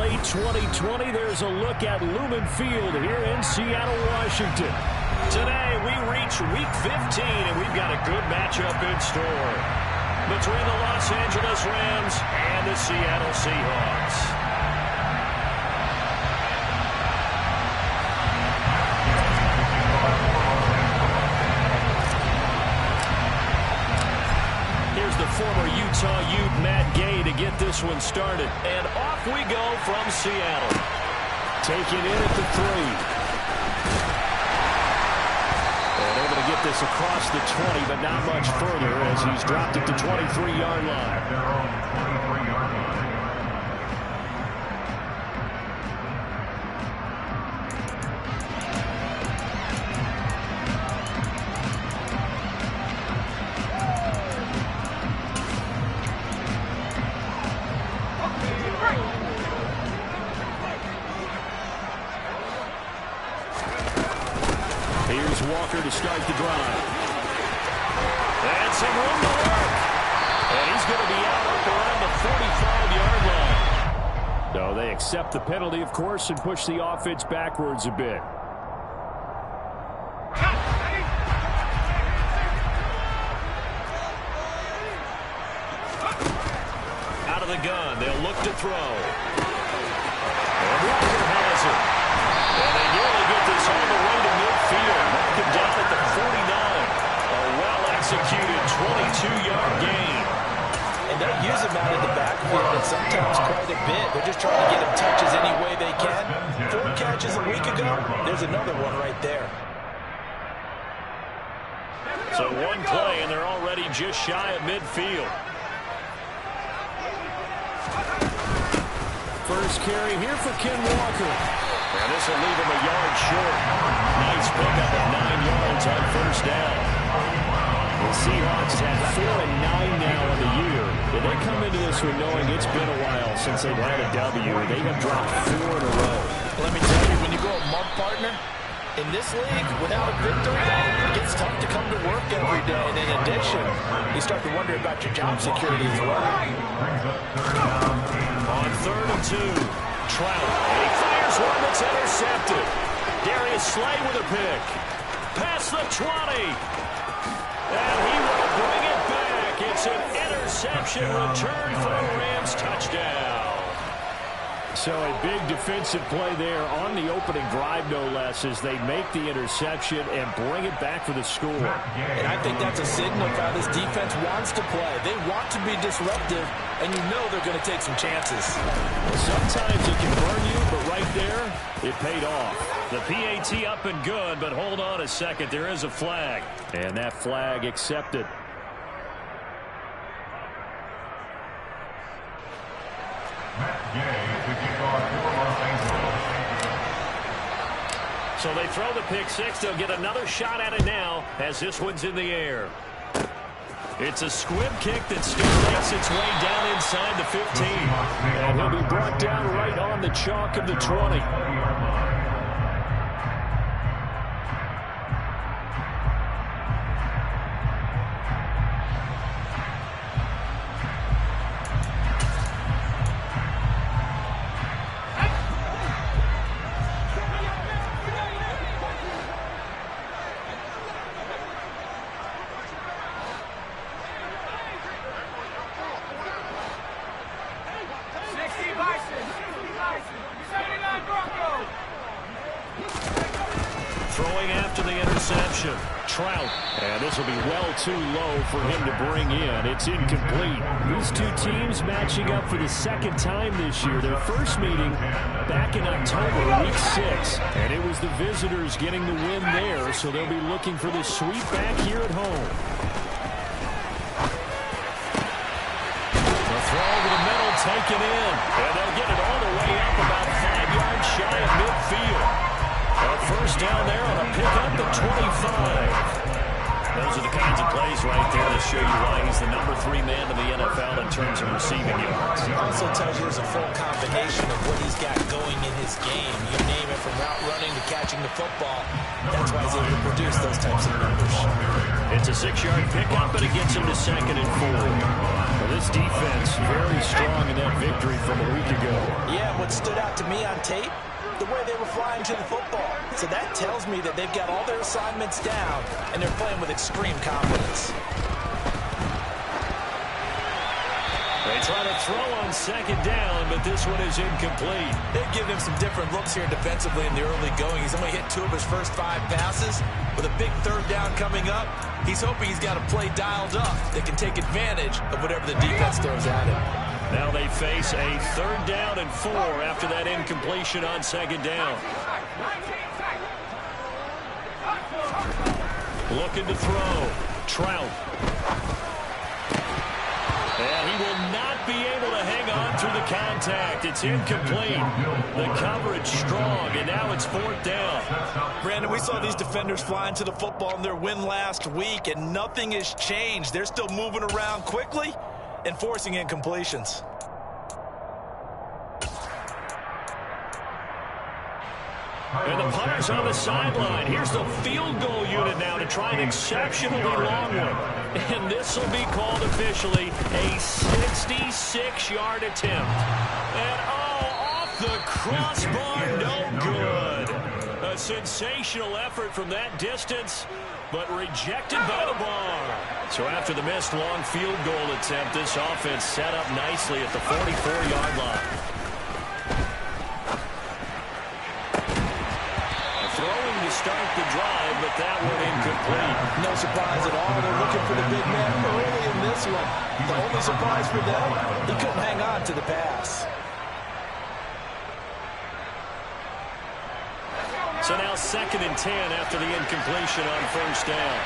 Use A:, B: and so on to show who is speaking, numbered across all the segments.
A: late 2020, there's a look at Lumen Field here in Seattle, Washington. Today, we reach Week 15, and we've got a good matchup in store between the Los Angeles Rams and the Seattle Seahawks. Former Utah Ute Matt Gay to get this one started. And off we go from Seattle. Taken in at the 3. And able to get this across the 20, but not much further as he's dropped at the 23-yard line. Walker to start the drive. And some room to work. And he's going to be out up around the 45-yard line. No, they accept the penalty, of course, and push the offense backwards a bit. Out of the gun. They'll look to throw. And Walker has it. And they nearly get this all the way to midfield. Mark him down at the 49. A well-executed 22-yard gain.
B: And they use him out of the backfield and sometimes quite a bit. They're just trying to get him touches any way they can. 4 catches a week ago. There's another one right there.
A: So one play, and they're already just shy of midfield. First carry here for Ken Walker. And this will leave him a yard short. Nice pickup at 9 yards on first down. The Seahawks have 4-9 now on the year. But they come into this one knowing it's been a while since they've had a W. They have dropped 4 in a row.
B: Let me tell you, when you go a month partner, in this league, without a victory, it gets tough to come to work every day. And in addition, you start to wonder about your job security as well.
A: On 3rd and 2, Trout. And he fires one that's intercepted. Darius Slay with a pick. Past the 20. And he will bring it back. It's an interception return for a Rams touchdown. So a big defensive play there on the opening drive, no less, as they make the interception and bring it back for the score.
B: And I think that's a signal of how this defense wants to play. They want to be disruptive, and you know they're going to take some chances.
A: Sometimes it can burn you, but right there, it paid off. The PAT up and good, but hold on a second. There is a flag, and that flag accepted. So they throw the pick six. They'll get another shot at it now as this one's in the air. It's a squib kick that still makes its way down inside the 15. And he'll be brought down right on the chalk of the 20. Throwing after the interception, Trout. And this will be well too low for him to bring in. It's incomplete. These two teams matching up for the second time this year. Their first meeting back in October, week 6. And it was the visitors getting the win there, so they'll be looking for the sweep back here at home. The throw to the middle taken in. And they'll get it all the way up about 5 yards shy of midfield. A first down there on a pickup at 25. Those are the kinds of plays right there that show you why he's the number 3 man in the NFL in terms of receiving yards.
B: It also tells you there's a full combination of what he's got going in his game. You name it, from route running to catching the football. That's why he's able to produce those types of numbers.
A: It's a 6-yard pickup, but it gets him to 2nd and 4. Well, this defense very strong in that victory from a week ago.
B: Yeah, what stood out to me on tape, the way they were flying to the football. So that tells me that they've got all their assignments down, and they're playing with extreme confidence.
A: They try to throw on 2nd down, but this one is incomplete.
B: They've given him some different looks here defensively in the early going. He's only hit 2 of his first 5 passes. With a big 3rd down coming up, he's hoping he's got a play dialed up that can take advantage of whatever the defense throws at him.
A: Now they face a 3rd down and 4 after that incompletion on 2nd down. Looking to throw. Trout. And he will not be able to hang on through the contact. It's incomplete. The coverage strong, and now it's 4th down.
B: Brandon, we saw these defenders flying to the football in their win last week, and nothing has changed. They're still moving around quickly and forcing incompletions.
A: And the punter's on the sideline. Here's the field goal unit now to try an exceptionally long one. And this will be called officially a 66-yard attempt. And, off the crossbar, no good. A sensational effort from that distance, but rejected by the bar. So after the missed long field goal attempt, this offense set up nicely at the 44-yard line. Throwing to start the drive, but that one incomplete.
B: No surprise at all. They're looking for the big man early in this one. The only surprise for them, he couldn't hang on to the pass.
A: So now 2nd and 10 after the incompletion on 1st down.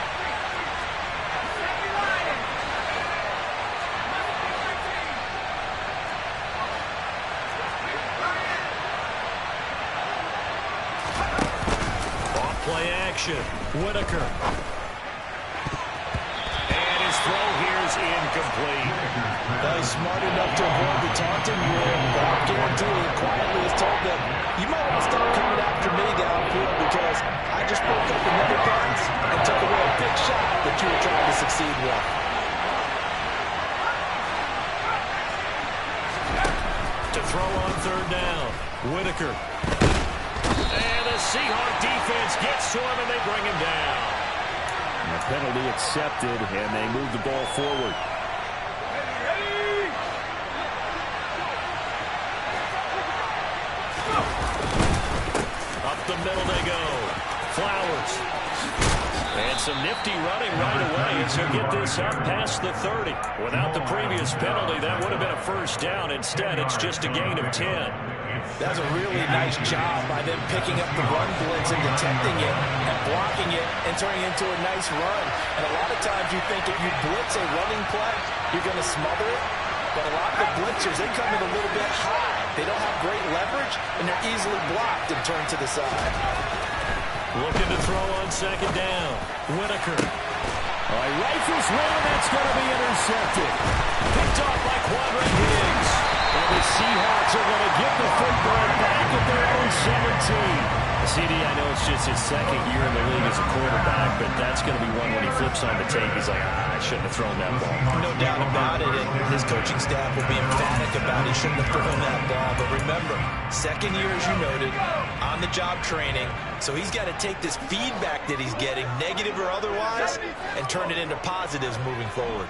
A: Whitaker. And his throw here is incomplete.
B: Well, he's smart enough to avoid the taunting rule, but I guarantee he quietly has told them, you might want to stop coming after me downfield because I just broke up another pass and took away a big shot that you were trying to succeed with.
A: To throw on 3rd down. Whitaker. And the Seahawk defense gets to him, and they bring him down. And the penalty accepted, and they move the ball forward. Up the middle they go. Flowers. And some nifty running right away as he'll get this up past the 30. Without the previous penalty, that would have been a 1st down. Instead, it's just a gain of 10.
B: That's a really nice job by them picking up the run blitz and detecting it and blocking it and turning it into a nice run. And a lot of times you think if you blitz a running play, you're going to smother it. But a lot of the blitzers, they come in a little bit high. They don't have great leverage, and they're easily blocked and turned to the side.
A: Looking to throw on 2nd down. Whitaker. Rifles one, that's going to be intercepted. Picked off by Quadra Higgs. And the Seahawks are going to get the football back at their own 17. CD, I know it's just his 2nd year in the league as a quarterback, but that's going to be one when he flips on the tape. He's like, I shouldn't have thrown that ball.
B: No doubt about it, and his coaching staff will be emphatic about he shouldn't have thrown that ball. But remember, 2nd year, as you noted, on-the-job training, so he's got to take this feedback that he's getting, negative or otherwise, and turn it into positives moving forward.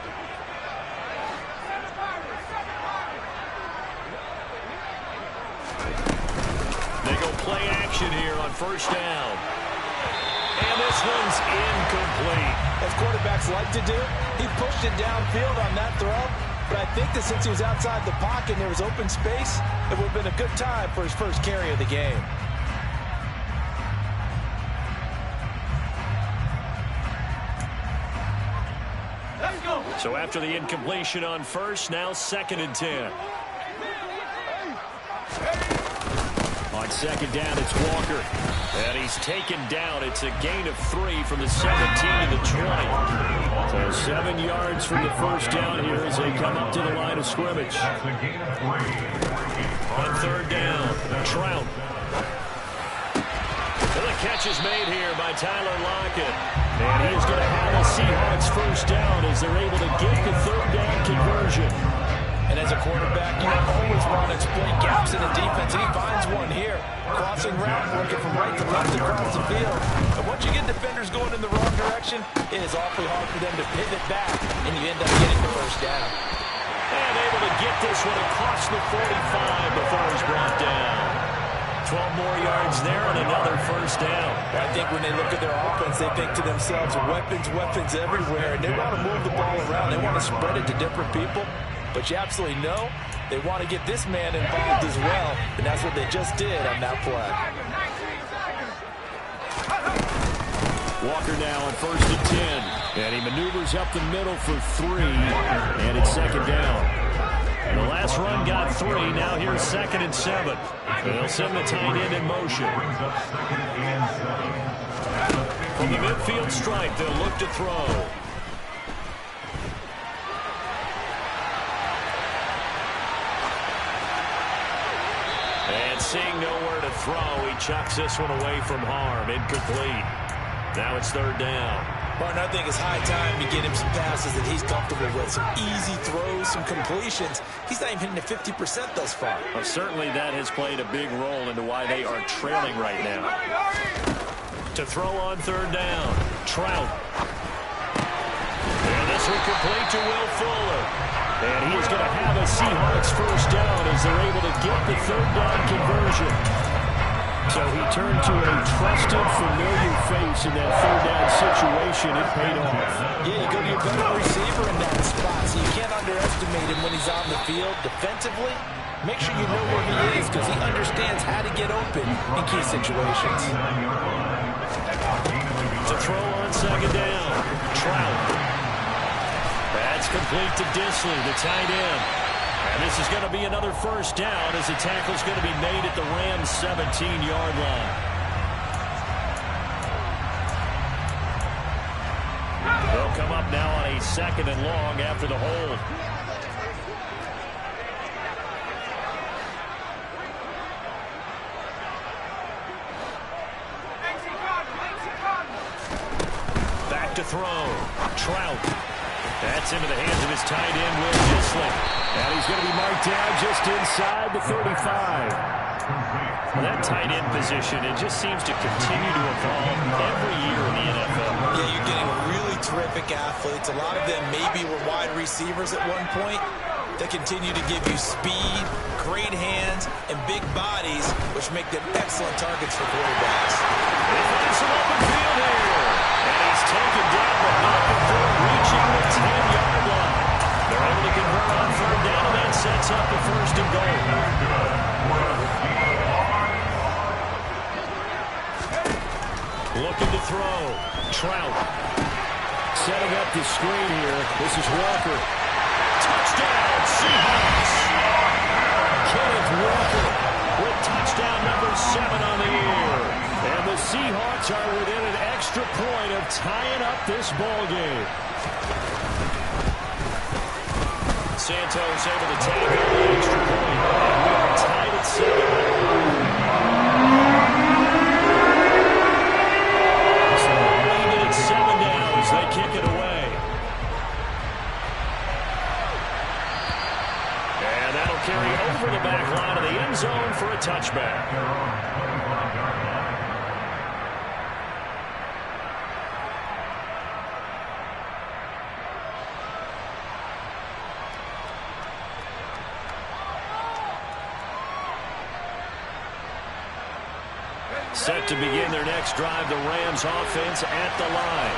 A: They go play action here on 1st down. And this one's incomplete.
B: As quarterbacks like to do, he pushed it downfield on that throw. But I think that since he was outside the pocket and there was open space, it would have been a good time for his first carry of the game.
A: So after the incompletion on 1st, now 2nd and 10. On On second down, it's Walker. And he's taken down. It's a gain of 3 from the 17 to the 20. So 7 yards from the first down here as they come up to the line of scrimmage. On third down, Trout. And the catch is made here by Tyler Lockett. And he is going to have a Seahawks first down as they're able to get the third down conversion.
B: And as a quarterback, you always want to exploit gaps in the defense, and he finds one here. Crossing route, working from right to left across the field. And once you get defenders going in the wrong direction, it is awfully hard for them to pivot back, and you end up getting the first down.
A: And able to get this one across the 45 before he's brought down. 12 more yards there and another first down.
B: I think when they look at their offense, they think to themselves, weapons everywhere, and they want to move the ball around. They want to spread it to different people. But you absolutely know they want to get this man involved as well, and that's what they just did on that play.
A: Walker now on first and 10, and he maneuvers up the middle for 3, and it's second down. And the last run got 3, now here's second and 7. They'll send the tight end in motion. From the midfield stripe, they'll look to throw. And seeing nowhere to throw, he chucks this one away from harm. Incomplete. Now it's third down.
B: Martin, I think it's high time to get him some passes that he's comfortable with. Some easy throws, some completions. He's not even hitting the 50% thus far.
A: Well, certainly that has played a big role into why they are trailing right now. To throw on third down, Trout. And this one complete to Will Fuller. And he is going to have a Seahawks first down as they're able to get the third down conversion. So he turned to a trusted, familiar face in that third down situation. It paid off.
B: Yeah, you go to your better receiver in that spot, so you can't underestimate him when he's on the field. Defensively, make sure you know where he is because he understands how to get open in key situations.
A: To throw on second down, Trout. That's complete to Disley, the tight end. And this is going to be another first down as the tackle's going to be made at the Rams' 17-yard line. They'll come up now on a second and long after the hold. Back to throw. Trout. That's into the hands of his tight end, Will Disley. And he's going to be marked down just inside the 35. Well, that tight end position, it just seems to continue to evolve every year in the NFL.
B: Yeah, you're getting really terrific athletes. A lot of them maybe were wide receivers at one point. They continue to give you speed, great hands, and big bodies, which make them excellent targets for quarterbacks.
A: They find some open field here. And he's taken down, but not before reaching the 10-yard line. They're able to convert on third down, and that sets up the first and goal. Looking to throw. Trout. Setting up the screen here. This is Walker. Touchdown, Seahawks. Kenneth Walker with touchdown number 7 on the year. And the Seahawks are within an extra point of tying up this ball game. Santos able to tag on the extra point. And we are tied at 7. So even at 7 now as they kick it away. And that'll carry over the back line of the end zone for a touchback. Set to begin their next drive, the Rams offense at the line.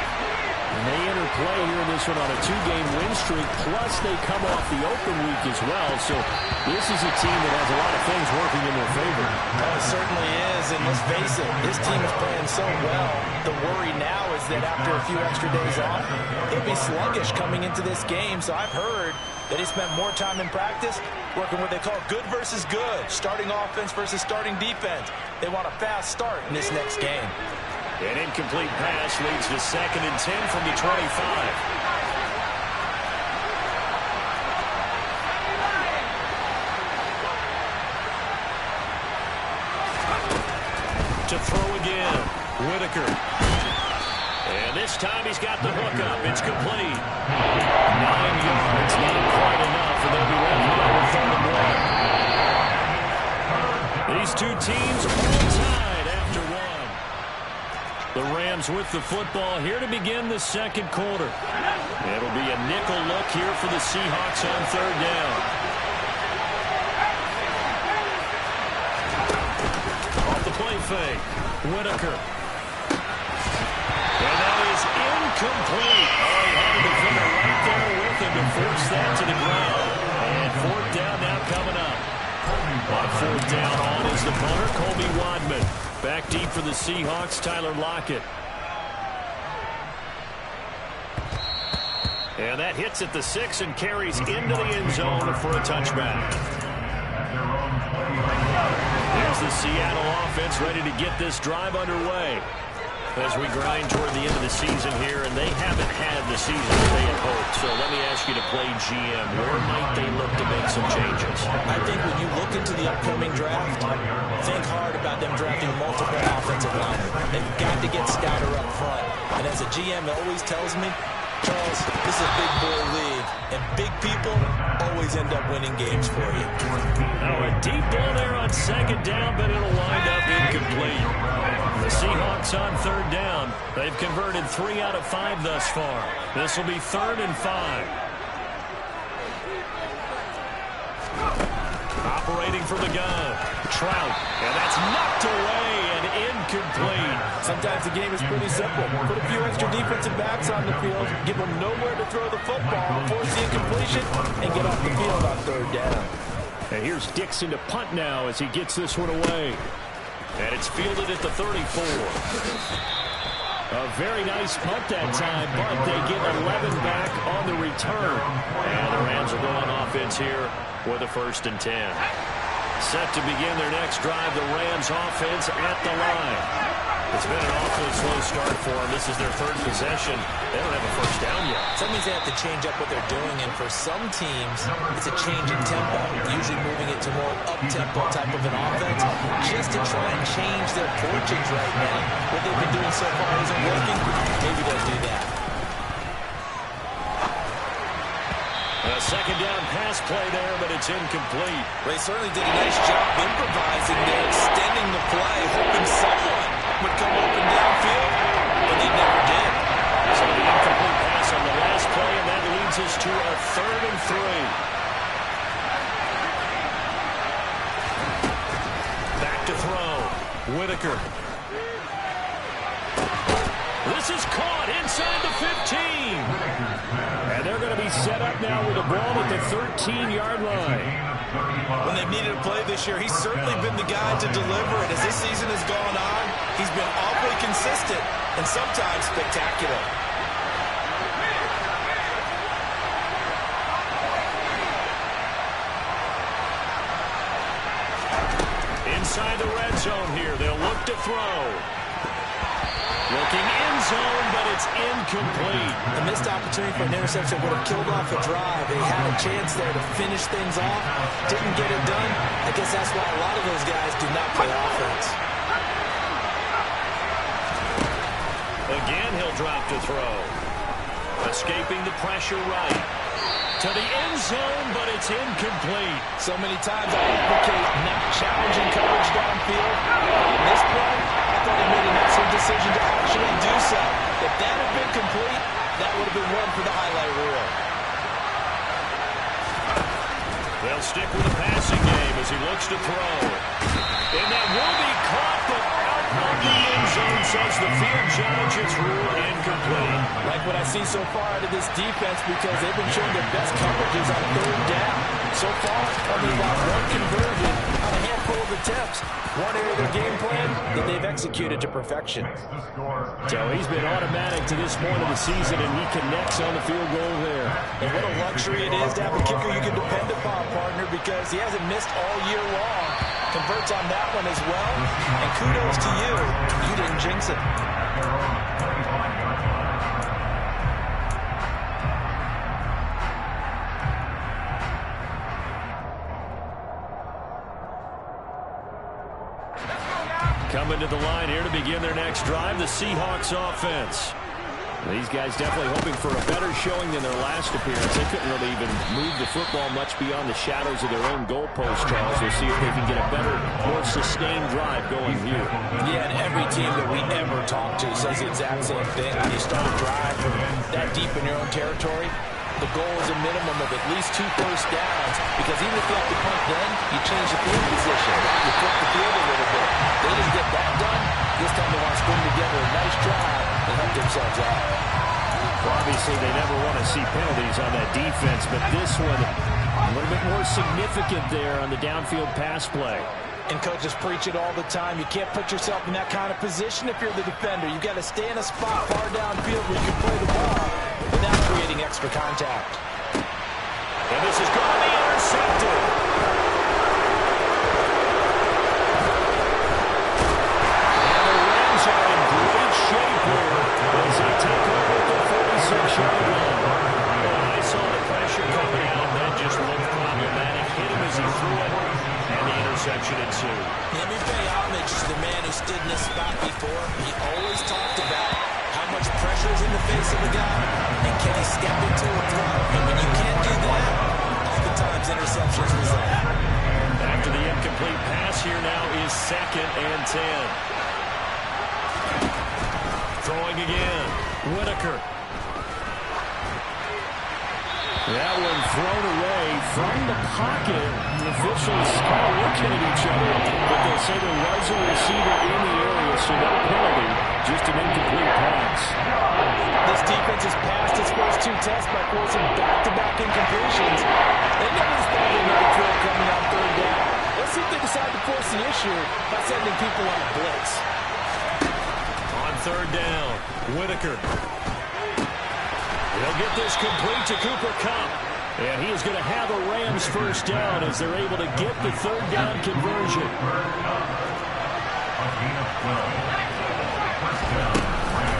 A: And they enter play here in this one on a 2-game win streak, plus they come off the open week as well. So this is a team that has a lot of things working in their favor.
B: Oh, it certainly is, and let's face it, this team is playing so well. The worry now is that after a few extra days off, he'll be sluggish coming into this game. So I've heard that he spent more time in practice working what they call good versus good, starting offense versus starting defense. They want a fast start in this next game.
A: An incomplete pass leads to 2nd and 10 from the 25. To throw again, Whitaker. And this time he's got the hook up. It's complete. 9 yards, not quite enough, and they'll be left with 3rd and 1. These two teams all tied after 1. The Rams with the football here to begin the 2nd quarter. It'll be a nickel look here for the Seahawks on 3rd down. Play fake. Whitaker. And that is incomplete. Oh, he had a defender right there with him to force that to the ground. And 4th down now coming up. On 4th down on is the punter, Colby Wadman. Back deep for the Seahawks, Tyler Lockett. And that hits at the 6 and carries into the end zone for a touchback. Here's the Seattle offense ready to get this drive underway as we grind toward the end of the season here, and they haven't had the season that they had hoped. So let me ask you to play GM. Where might they look to make some changes?
B: I think when you look into the upcoming draft, think hard about them drafting multiple offensive linemen. They've got to get stouter up front. And as a GM always tells me, Charles, this is a big boy league, and big people always end up winning games for you.
A: Now a deep ball there on 2nd down, but it'll wind up incomplete. The Seahawks on 3rd down. They've converted 3 out of 5 thus far. This will be 3rd and 5. Operating from the gun, Trout, and that's knocked away and incomplete.
B: Sometimes the game is pretty simple. Put a few extra defensive backs on the field, give them nowhere to throw the football, force the incompletion, and get off the field on 3rd down.
A: And here's Dixon to punt now as he gets this one away. And it's fielded at the 34. A very nice punt that time, but they get 11 back on the return. And the Rams will go on offense here with a 1st and 10. Set to begin their next drive, the Rams offense at the line. It's been an awfully slow start for them. This is their 3rd possession. They don't have a 1st down yet.
B: So that means they have to change up what they're doing, and for some teams, it's a change in tempo, usually moving it to more up-tempo type of an offense, just to try and change their fortunes right now. What they've been doing so far isn't working. Maybe they'll do that.
A: A 2nd down pass play there, but it's incomplete.
B: They certainly did a nice job improvising there, extending the play, hoping someone would come open downfield, but they never did.
A: So the incomplete pass on the last play, and that leads us to a 3rd and 3. Back to throw. Whitaker. This is caught inside the 15. And they're going to be set up now with a ball at the 13-yard line.
B: When they've needed a play this year, he's certainly been the guy to deliver it. As this season has gone on, he's been awfully consistent and sometimes spectacular.
A: Inside the red zone here, they'll look to throw. Looking end zone, but it's incomplete.
B: The missed opportunity for an interception would have killed off a drive. They had a chance there to finish things off. Didn't get it done. I guess that's why a lot of those guys do not play offense.
A: Again, he'll drop to throw. Escaping the pressure right. To the end zone, but it's incomplete.
B: So many times I advocate not challenging coverage downfield. In this play, I thought he made an excellent decision to actually do so. If that had been complete, that would have been one for the highlight reel.
A: They'll stick with the passing game as he looks to throw. And that will be caught, but out of the end zone, says the field judge. It's ruled incomplete.
B: Like what I see so far out of this defense, because they've been showing their best coverages on 3rd down. So far, only about one conversion on a handful handful of attempts. One area of their game plan that they've executed to perfection.
A: So he's been automatic to this point of the season, and he connects on the field goal there.
B: And what a luxury it is to have a kicker you can depend upon, partner, because he hasn't missed all year long. Converts on that one as well. And kudos to you. You didn't jinx it.
A: Coming to the line here to begin their next drive, the Seahawks offense. These guys definitely hoping for a better showing than their last appearance. They couldn't really even move the football much beyond the shadows of their own goalpost, Charles. We'll see if they can get a better, more sustained drive going here.
B: Yeah, and every team that we ever talk to says the exact same thing. When you start a drive from that deep in your own territory, the goal is a minimum of at least 2 first downs, because even if you have to punt then, you change the field position. You flip the field a little bit. They didn't get that done. This time they want to string together a nice drive and help themselves out.
A: Well, obviously, they never want to see penalties on that defense, but this one a little bit more significant there on the downfield pass play.
B: And coaches preach it all the time. You can't put yourself in that kind of position if you're the defender. You've got to stay in a spot far downfield where you can play the ball without creating extra contact.
A: And this is going to be intercepted. And the Rams are in great shape here as they take over the 46-yard line. I saw the pressure coming out. That just looked problematic. Hit him as he threw it. And the interception ensued.
B: Let me pay homage to the man who stood in this spot before. He always talked about how much pressure is in the face of a guy, and can he step into a throw? And when you can't do that, oftentimes interceptions result.
A: After the incomplete pass, here now is 2nd and 10. Throwing again. Whitaker. That one thrown away from the pocket. The officials kind of looking at each other, but they'll say there was a receiver in the area, so no penalty, just an incomplete pass.
B: This defense has passed its first 2 tests by forcing back-to-back incompletions. They never responded to the throw coming on 3rd down. Let's see if they decide to force the issue by sending people on a blitz.
A: On 3rd down, Whitaker. They'll get this complete to Cooper Kupp. And he is going to have a Rams first down as they're able to get the 3rd down conversion.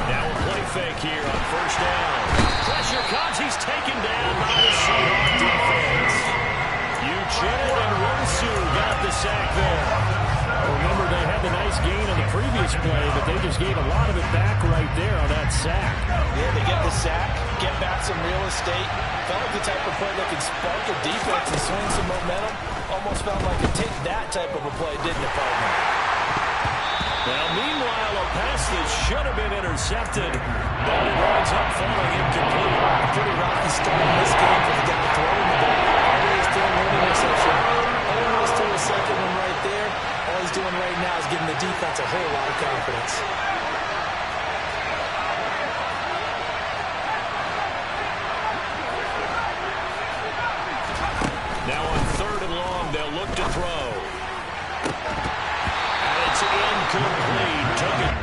A: Now a play fake here on 1st down. Pressure comes. He's taken down by the Seahawks defense. Uchenna and Wonsu got the sack there. Remember, they had the nice gain on the previous play, but they just gave a lot of it back right there on that sack.
B: Yeah, they get the sack, get back some real estate. Felt like the type of play that could spark a defense and swing some momentum. Almost felt like a take that type of a play, didn't it, partner?
A: Now, meanwhile, a pass that should have been intercepted. But it winds up falling incomplete.
B: A pretty rocky start in this game for the guy throwing the ball. Always doing one interception. Almost to a second one right there. All he's doing right now is giving the defense a whole lot of confidence.
A: Now on 3rd and long, they'll look to throw. And it's incomplete. Took it.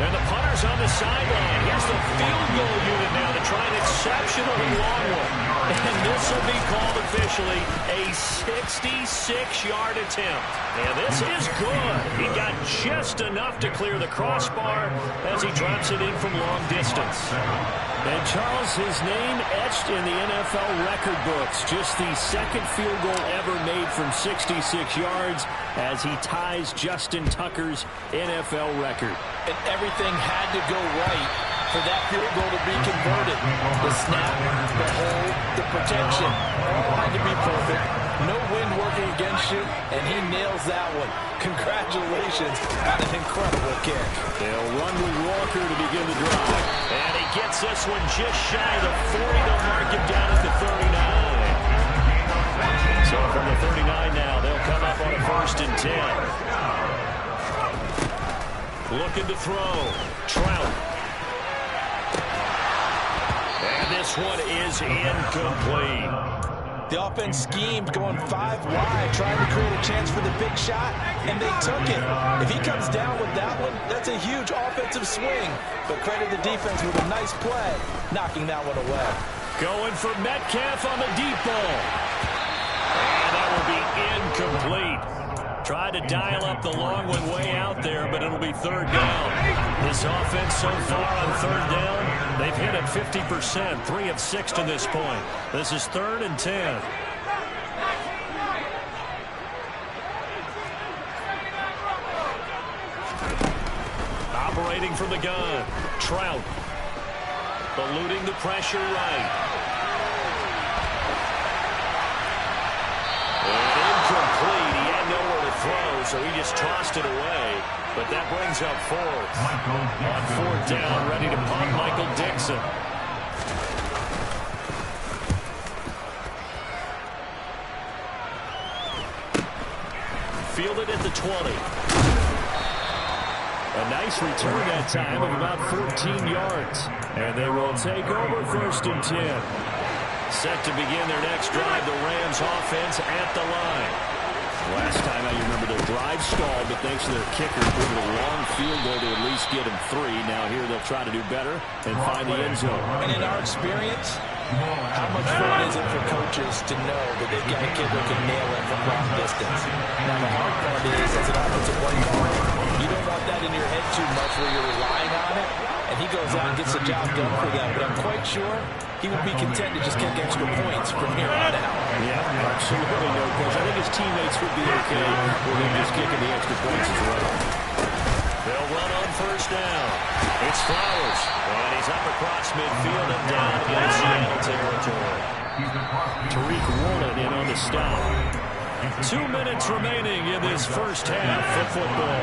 A: And the punter's on the sideline. Here's the field goal unit now to try an exceptionally long one. And this will be called officially a 66-yard attempt. And this is good. He got just enough to clear the crossbar as he drops it in from long distance. And Charles, his name etched in the NFL record books. Just the 2nd field goal ever made from 66 yards as he ties Justin Tucker's NFL record.
B: And everything had to go right for that field goal to be converted. The snap, the hold, the protection, all had to be perfect. No wind working against you, and he nails that one. Congratulations on an incredible kick.
A: They'll run with Walker to begin the drive. And he gets this one just shy of the 40. They'll mark him down at the 39. So from the 39 now, they'll come up on a 1st and 10. Looking to throw. Trout. And this one is incomplete.
B: The offense schemed, going 5 wide, trying to create a chance for the big shot, and they took it. If he comes down with that one, that's a huge offensive swing. But credit the defense with a nice play, knocking that one away.
A: Going for Metcalf on the deep ball. And that will be incomplete. Tried to dial up the long one way out there, but it'll be 3rd down. This offense so far on 3rd down, they've hit it 50%, 3 of 6 to this point. This is 3rd and 10. Operating from the gun, Trout. Eluding the pressure right. And incomplete. He had nowhere to throw, so he just tossed it away. But that brings up 4th. On 4th down, ready to punt, Michael Dixon. Fielded at the 20. A nice return that time of about 14 yards. And they will take over 1st and 10. Set to begin their next drive, the Rams offense at the line. Last time I remember their drive stalled, but thanks to their kicker, put a long field goal to at least get them 3. Now here they'll try to do better and find the end zone.
B: And in our experience, how much fun is it for coaches to know that they've got a kid who can nail it from long distance? Now the hard part is, as an offensive play caller, you don't want that in your head too much where you're relying on it, and he goes out and gets the job done for them. But I'm quite sure he would be content to just kick extra points from here on out.
A: Yeah, absolutely no question. I think his teammates would be okay with him just kicking the extra points as well. They'll run on 1st down. It's Flowers, and he's up across midfield and down in Seattle territory. Tariq Woolen in on the stop. 2 minutes remaining in this first half of football.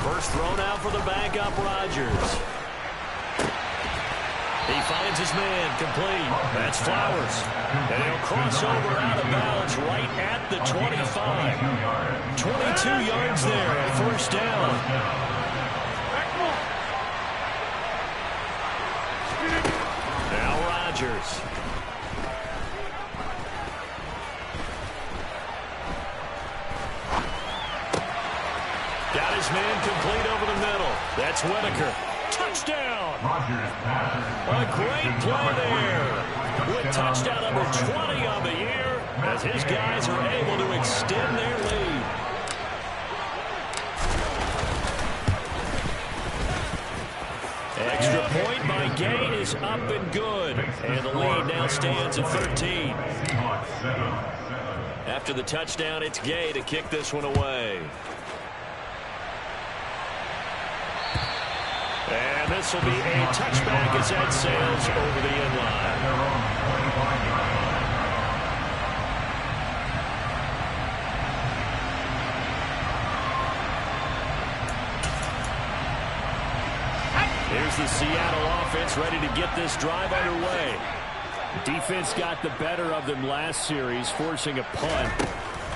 A: First thrown out for the backup, Rodgers. He finds his man, complete. That's Flowers. And he'll cross over out of bounds right at the 25. 22 yards there, 1st down. Now Rodgers. Got his man complete over the middle. That's Whitaker. Touchdown! A great play there. With touchdown number 20 on the year as his guys are able to extend their lead. Extra point by Gay is up and good. And the lead now stands at 13. After the touchdown, it's Gay to kick this one away. And this will be a touchback as that sails over the end line. Here's the Seattle offense ready to get this drive underway. Defense got the better of them last series, forcing a punt.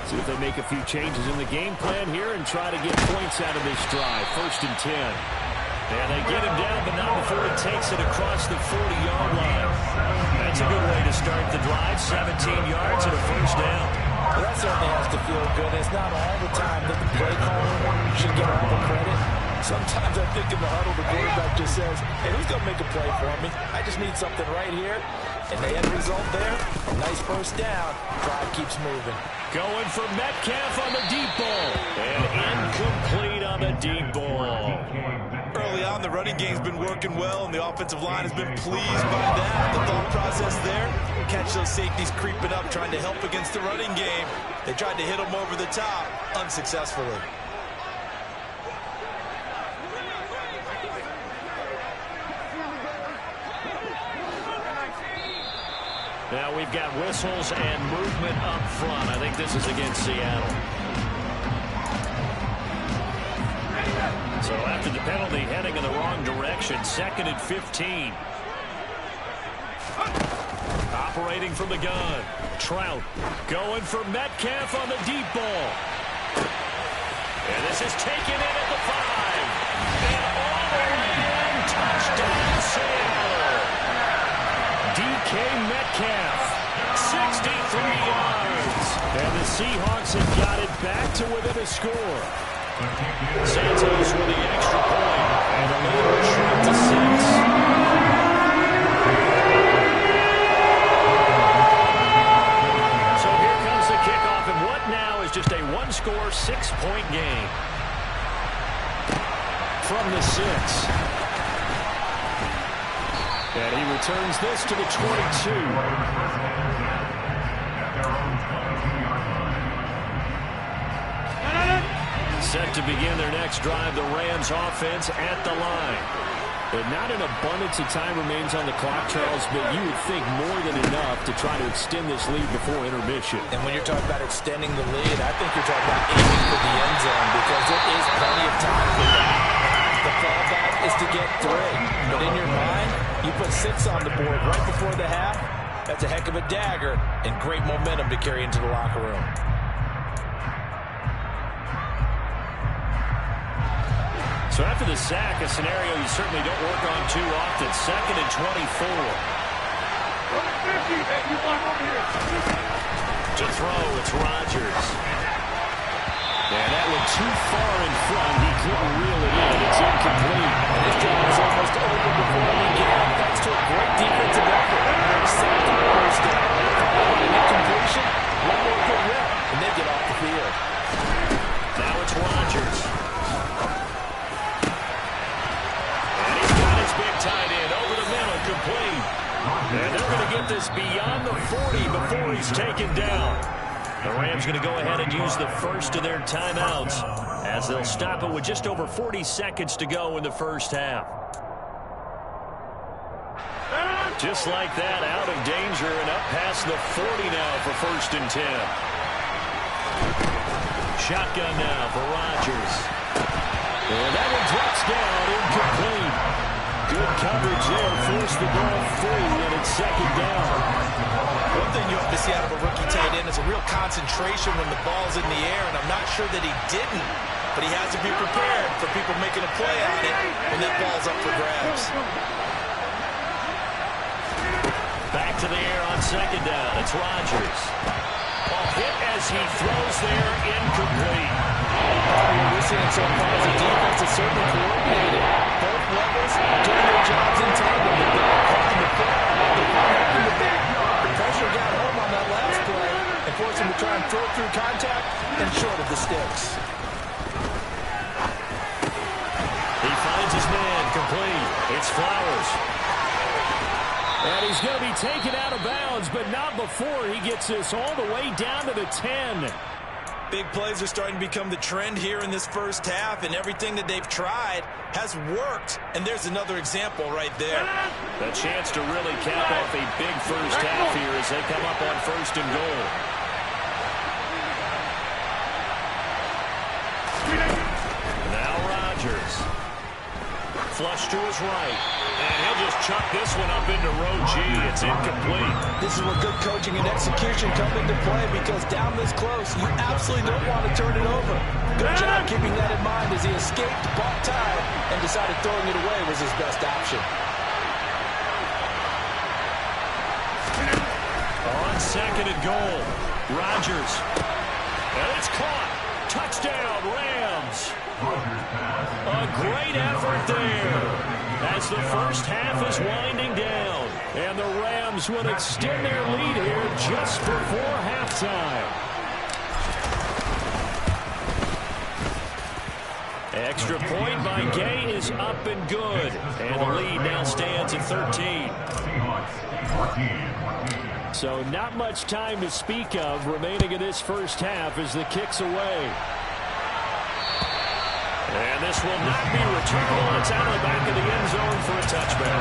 A: See if they make a few changes in the game plan here and try to get points out of this drive. 1st and 10. And they get him down, but not before he takes it across the 40-yard line. That's a good way to start the drive. 17 yards and a 1st down.
B: Well, that certainly has to feel good. It's not all the time that the play caller should get all the credit. Sometimes I think in the huddle, the quarterback just says, hey, who's going to make a play for me? I just need something right here. And the end result there, a nice 1st down. Drive keeps moving.
A: Going for Metcalf on the deep ball. And incomplete on the deep ball.
B: Early found the running game's been working well, and the offensive line has been pleased by that. The thought process there, catch those safeties creeping up, trying to help against the running game. They tried to hit them over the top, unsuccessfully.
A: Now we've got whistles and movement up front. I think this is against Seattle. So after the penalty, heading in the wrong direction, 2nd and 15. Operating from the gun. Trout going for Metcalf on the deep ball. And this is taken in at the 5. And all the way in, touchdown Seattle. DK Metcalf, 63 yards. And the Seahawks have got it back to within a score. Santos with the extra point, and the lead will shrink to 6. So here comes the kickoff, and what now is just a one-score, 6-point game. From the 6. And he returns this to the 22. Set to begin their next drive, the Rams offense at the line. But not an abundance of time remains on the clock, Charles, but you would think more than enough to try to extend this lead before intermission.
B: And when you're talking about extending the lead, I think you're talking about aiming for the end zone because there is plenty of time for that. The fallback is to get 3. But in your mind, you put 6 on the board right before the half. That's a heck of a dagger and great momentum to carry into the locker room.
A: So after the sack, a scenario you certainly don't work on too often. 2nd and 24. To throw, it's Rodgers. And that went too far in front. He couldn't reel it in. It's incomplete.
B: And his job is almost over before he began, thanks to a great defensive effort. Sacked on the first down. Followed by an incompletion. One more good rep, and they get off the field.
A: Now it's Rodgers. And he's got his big tight end over the middle, complete. And they're going to get this beyond the 40 before he's taken down. The Rams going to go ahead and use the first of their timeouts as they'll stop it with just over 40 seconds to go in the first half. Just like that, out of danger and up past the 40 now for 1st and 10. Shotgun now for Rodgers. And that one drops down, incomplete. Good coverage there, forced the ball free, and it's 2nd down.
B: One thing you have to see out of a rookie tight end is a real concentration when the ball's in the air, and I'm not sure that he didn't, but he has to be prepared for people making a play on it when that ball's up for grabs.
A: Back to the air on 2nd down. It's Rodgers. Ball hit as he throws there, incomplete.
B: What we're seeing so far as a defense is certainly coordinated. Both levels doing their jobs in tandem. The back helping the front, the front helping the back. The pressure got home on that last play and forced him to try and throw through contact and short of the sticks.
A: He finds his man, complete. It's Flowers. And he's going to be taken out of bounds, but not before he gets this all the way down to the 10.
B: Big plays are starting to become the trend here in this first half, and everything that they've tried has worked. And there's another example right there.
A: A chance to really cap off a big first half here as they come up on 1st and goal. Now Rodgers. Flush to his right. And he'll just chuck this one up into row G. It's incomplete.
B: This is where good coaching and execution come into play, because down this close, you absolutely don't want to turn it over. Good job keeping that in mind as he escaped, bought time, and decided throwing it away was his best option.
A: On 2nd and goal, Rodgers. And it's caught. Touchdown, Rams. A great effort there as the first half is winding down. And the Rams will extend their lead here just before halftime. Extra point by Gay is up and good. And the lead now stands at 13.
C: So not much time to speak of remaining in this first half as the kick's away.
A: And this will not be returnable. It's out of the back of the end zone for a touchback.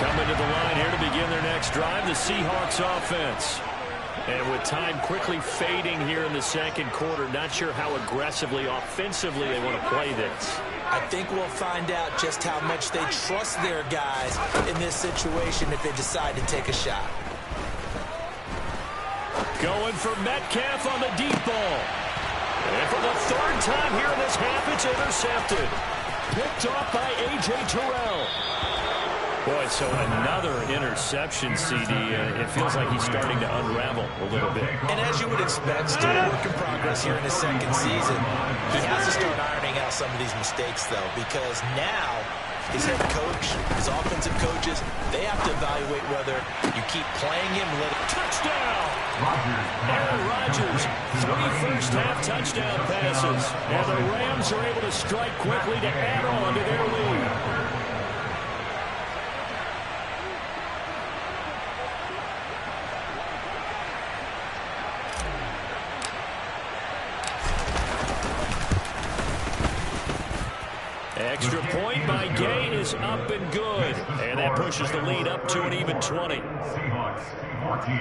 A: Coming to the line here to begin their next drive, the Seahawks offense. And with time quickly fading here in the second quarter, not sure how aggressively, offensively they want to play this.
B: I think we'll find out just how much they trust their guys in this situation if they decide to take a shot.
A: Going for Metcalf on the deep ball. And for the third time here in this half, it's intercepted. Picked off by A.J. Terrell. Boy, so another interception, CD. It feels like he's starting to unravel a little bit. And as you would expect, still a work in progress here in his second season. He has to start ironing out some of these mistakes, though, because now his head coach, his offensive coaches, they have to evaluate whether you keep playing him and let him. Touchdown! Aaron Rodgers, 3 first-half touchdown passes. And the Rams are able to strike quickly to add on to their lead. Extra point by Gay is up and good. And that pushes the lead up to an even 20.
D: Seahawks 14.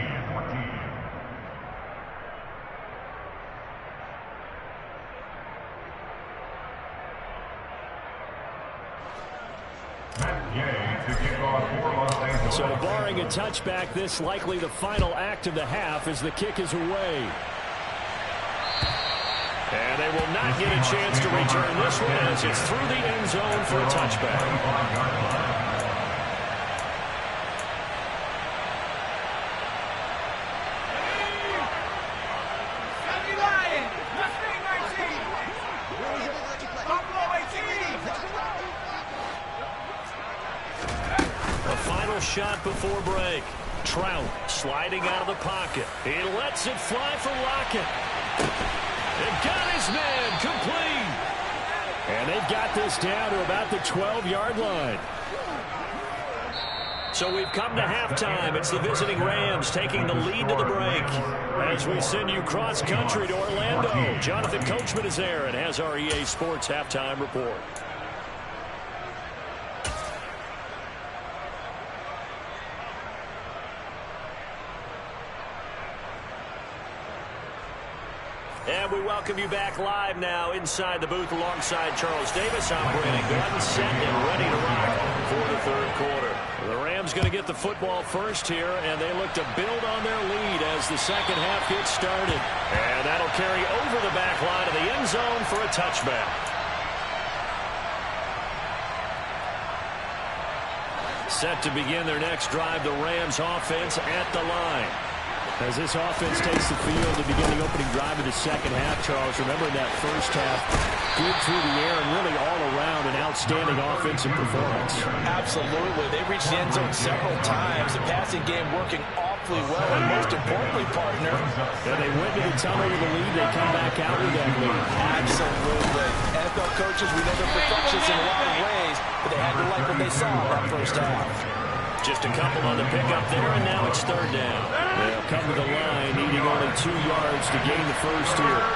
C: So barring a touchback, this likely the final act of the half as the kick is away.
A: And they will not get a chance to return this one as it's through the end zone for a touchback. A final shot before break. Trout sliding out of the pocket. He lets it fly for Lockett. And got his man complete.
C: And they've got this down to about the 12-yard line.
A: So we've come to halftime. It's the visiting Rams taking the lead to the break. As we send you cross-country to Orlando, Jonathan Coachman is there and has our EA Sports halftime report. And we welcome you back live now inside the booth alongside Charles Davis. I'm Brandon Gunn, set and ready to rock for the third quarter. The Rams going to get the football first here, and they look to build on their lead as the second half gets started. And that'll carry over the back line of the end zone for a touchback. Set to begin their next drive, the Rams offense at the line.
C: As this offense takes the field to begin the opening drive of the second half, Charles, remember in that first half, good through the air and really all around an outstanding offensive performance.
B: Absolutely. They reached the end zone several times. The passing game working awfully well, and most importantly, partner.
C: And they went to the tunnel with the lead. They come back out with that lead.
B: Absolutely. NFL coaches, we know they're perfectionists in a lot of ways, but they had to like what they saw in that first half.
A: Just a couple on the pickup there, and now it's third down.
C: They'll come to the line, needing only 2 yards to gain the first here.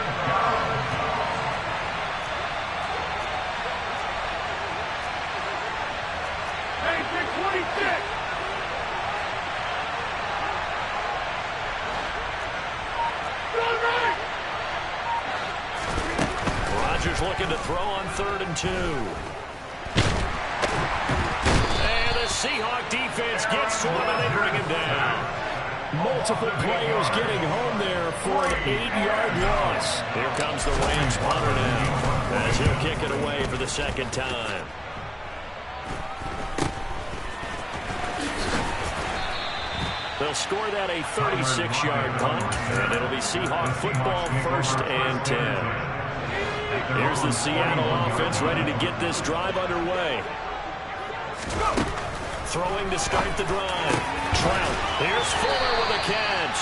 A: Rodgers looking to throw on 3rd and 2. Seahawk defense gets to him, and they bring him down.
C: Multiple players getting home there for an 8-yard loss.
A: Here comes the Rams punter now, as he'll kick it away for the second time. They'll score that a 36-yard punt, and it'll be Seahawk football 1st and 10. Here's the Seattle offense ready to get this drive underway. Throwing to start the drive. Trout. Here's Fuller with a catch.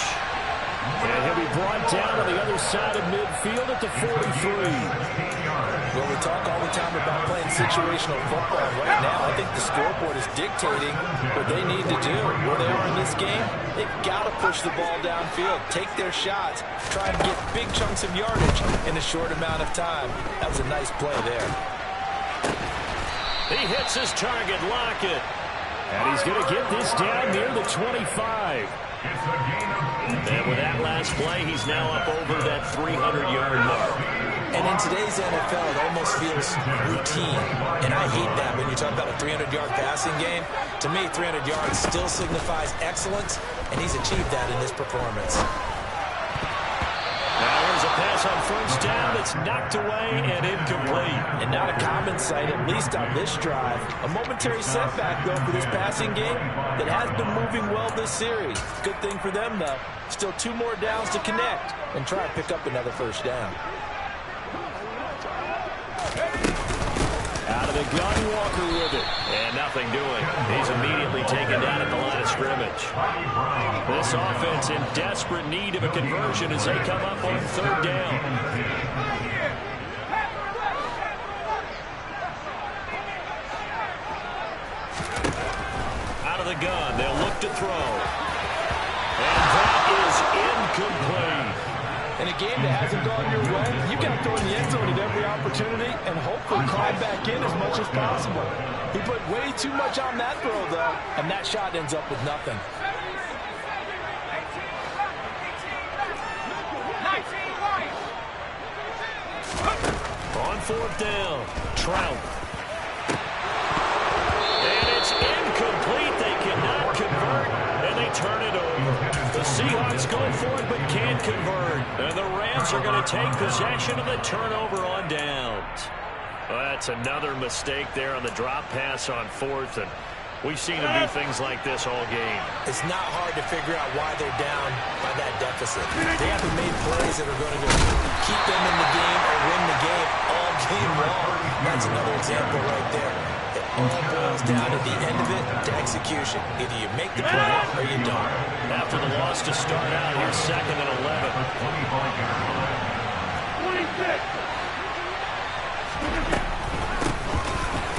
A: And he'll be
C: brought down on the other side of midfield at the 43.
B: Well, we talk all the time about playing situational football. Right now, I think the scoreboard is dictating what they need to do. Where they are in this game, they've got to push the ball downfield, take their shots, try and get big chunks of yardage in a short amount of time. That was a nice play there.
A: He hits his target, Lockett.
C: And he's going to get this down near the 25.
A: And with that last play, he's now up over that 300-yard mark.
B: And in today's NFL, it almost feels routine. And I hate that when you talk about a 300-yard passing game. To me, 300 yards still signifies excellence, and he's achieved that in this performance.
A: Now there's a pass on first down that's knocked away and incomplete.
B: And not a common sight, at least on this drive. A momentary setback, though, for this passing game that has been moving well this series. Good thing for them, though. Still 2 more downs to connect and try and pick up another first down.
C: Out of the gun, Walker with it.
A: And nothing doing. He's immediately taken down at the line of scrimmage. This offense in desperate need of a conversion as they come up on third down. Out of the gun, they'll look to throw. And that is incomplete.
B: In a game that hasn't gone your way, you've got to throw in the end zone at every opportunity and hopefully climb back in as much as possible. He put way too much on that throw, though, and that shot ends up with nothing.
A: On fourth down, Trout. And it's incomplete. They cannot convert, and they turn it over. The Seahawks go for it but can't convert. And the Rams are going to take possession of the turnover on downs. Well, that's another mistake there on the drop pass on fourth, and we've seen them do things like this all game.
B: It's not hard to figure out why they're down by that deficit. They haven't made plays that are going to keep them in the game or win the game all game long. That's another example right there. It all boils down at the end of it to execution. Either you make the play or you don't.
A: After the loss to start out, here's 2nd and 11.